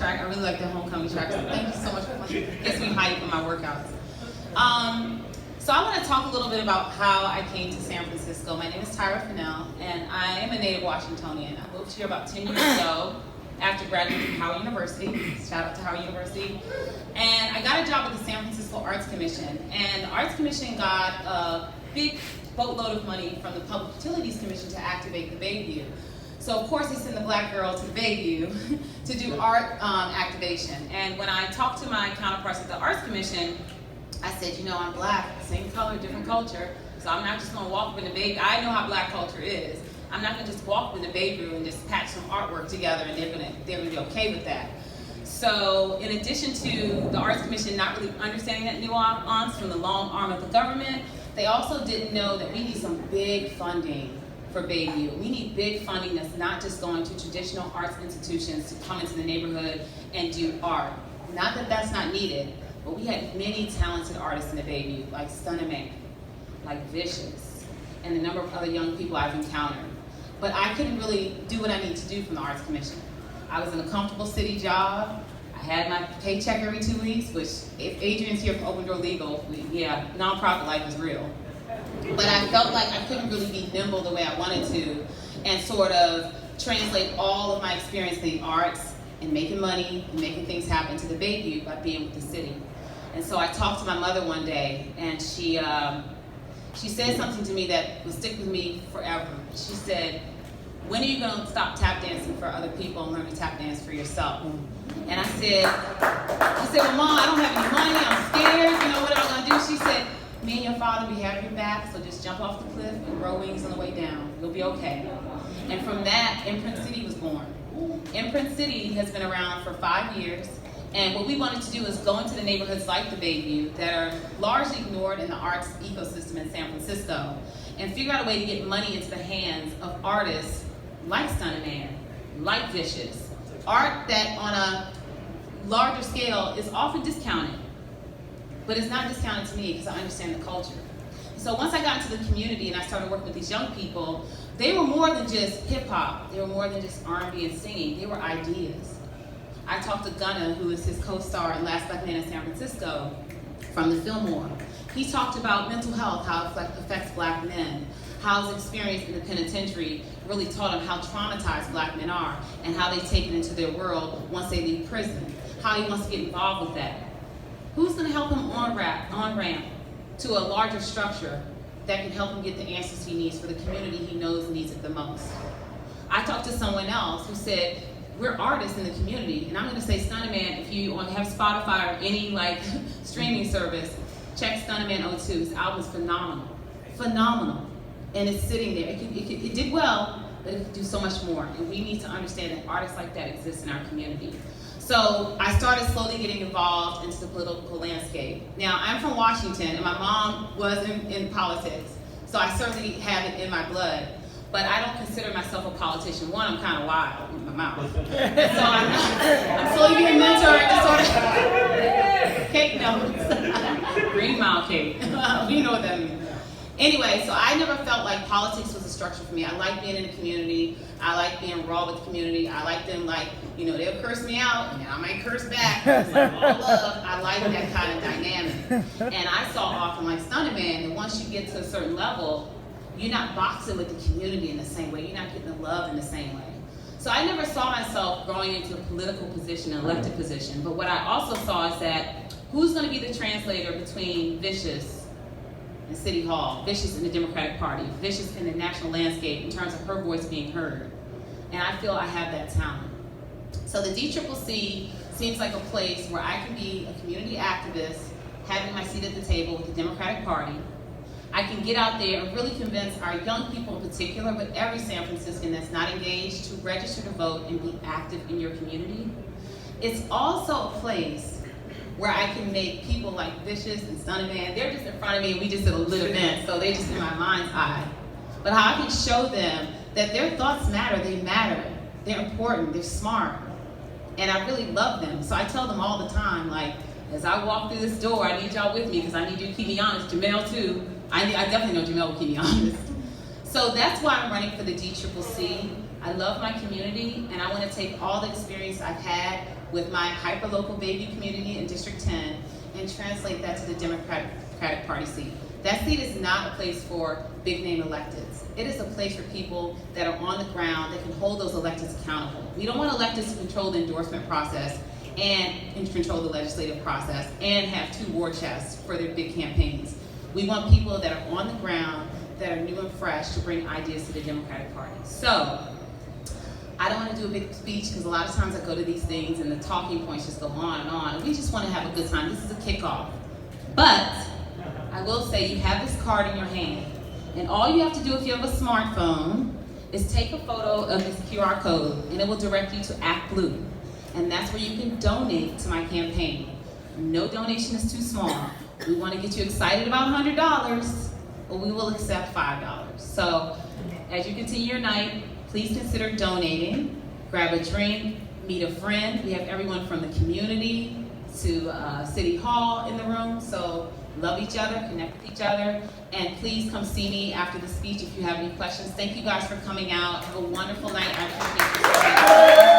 track. I really like the homecoming track. So thank you so much for it. Gets me hyped for my workouts. So I want to talk a little bit about how I came to San Francisco. My name is Tyra Fennell, and I am a native Washingtonian. I moved here about 10 years ago after graduating from Howard University. Shout out to Howard University. And I got a job at the San Francisco Arts Commission. And the Arts Commission got a big boatload of money from the Public Utilities Commission to activate the Bayview. So of course they send the black girl to the Bayview to do art activation. And when I talked to my counterparts at the Arts Commission, I said, you know, I'm black, same color, different culture, so I'm not just gonna walk up in the Bayview. I know how black culture is. I'm not gonna just walk in the Bayview and just patch some artwork together and they're gonna be okay with that. So in addition to the Arts Commission not really understanding that nuance from the long arm of the government, they also didn't know that we need some big funding for Bayview. We need big funding that's not just going to traditional arts institutions to come into the neighborhood and do art. Not that that's not needed, but we had many talented artists in the Bayview, like Stunna Man, like Vicious, and a number of other young people I've encountered. But I couldn't really do what I need to do from the Arts Commission. I was in a comfortable city job. I had my paycheck every 2 weeks, which if Adrian's here from Open Door Legal, yeah, nonprofit life is real. But I felt like I couldn't really be nimble the way I wanted to and sort of translate all of my experience in the arts and making money and making things happen to the Bayview by being with the city. And so I talked to my mother one day, and she said something to me that will stick with me forever. She said, when are you going to stop tap dancing for other people and learn to tap dance for yourself? And I said, well, Mom, I don't have any money, I'm scared, you know, what am I going to do? She said, me and your father, we have your back, so just jump off the cliff and grow wings on the way down. You'll be okay. And from that, Imprint City was born. Imprint City has been around for 5 years. And what we wanted to do is go into the neighborhoods like the Bayview that are largely ignored in the arts ecosystem in San Francisco and figure out a way to get money into the hands of artists like Stunna Man, like Vicious. Art that on a larger scale is often discounted, but it's not discounted to me because I understand the culture. So once I got into the community and I started working with these young people, they were more than just hip hop. They were more than just R&B and singing. They were ideas. I talked to Gunna, who is his co-star in Last Black Man in San Francisco from the Fillmore. He talked about mental health, how it affects black men, how his experience in the penitentiary really taught him how traumatized black men are and how they take it into their world once they leave prison, how he wants to get involved with that. Who's going to help him on-ramp to a larger structure that can help him get the answers he needs for the community he knows needs it the most? I talked to someone else who said, we're artists in the community, and I'm going to say Stunna Man, if you have Spotify or any streaming service, check Stunna Man 02. His album is phenomenal, phenomenal, and it's sitting there. It did well, but it could do so much more, and we need to understand that artists like that exist in our community. So I started slowly getting involved into the political landscape. Now, I'm from Washington, and my mom was in politics, so I certainly have it in my blood. But I don't consider myself a politician. One, I'm kind of wild with my mouth. So I'm slowly being mentored to sort of cake notes. Green mile cake. You know what that means. Anyway, so I never felt like politics was a structure for me. I like being in the community. I like being raw with the community. I like them they'll curse me out, and I might curse back. It's like all love. I like that kind of dynamic. And I saw often like Stunna Man, that once you get to a certain level, you're not boxing with the community in the same way. You're not getting the love in the same way. So I never saw myself growing into a political position, an elected position. But what I also saw is that who's going to be the translator between Vicious and City Hall, Vicious in the Democratic Party, Vicious in the national landscape in terms of her voice being heard? And I feel I have that talent. So the DCCC seems like a place where I can be a community activist, having my seat at the table with the Democratic Party. I can get out there and really convince our young people in particular, but every San Franciscan that's not engaged, to register to vote and be active in your community. It's also a place where I can make people like Vicious and Stunna Man, they're just in front of me and we just did a little event, so they're just in my mind's eye. But how I can show them that their thoughts matter, they're important, they're smart, and I really love them. So I tell them all the time, as I walk through this door, I need y'all with me because I need you to keep me honest. Jamel too. I definitely know Jamel will keep me honest. So that's why I'm running for the DCCC. I love my community, and I want to take all the experience I've had with my hyperlocal Bayview community in District 10 and translate that to the Democratic Party seat. That seat is not a place for big name electeds. It is a place for people that are on the ground that can hold those electeds accountable. We don't want electeds to control the endorsement process and control the legislative process and have 2 war chests for their big campaigns. We want people that are on the ground, that are new and fresh to bring ideas to the Democratic Party. So, I don't want to do a big speech because a lot of times I go to these things and the talking points just go on and on. We just want to have a good time. This is a kickoff. But I will say you have this card in your hand, and all you have to do if you have a smartphone is take a photo of this QR code, and it will direct you to Act Blue. And that's where you can donate to my campaign. No donation is too small. We want to get you excited about $100, but we will accept $5. So as you continue your night, please consider donating. Grab a drink, meet a friend. We have everyone from the community to City Hall in the room. So love each other, connect with each other, and please come see me after the speech if you have any questions. Thank you guys for coming out. Have a wonderful night. I appreciate you so much.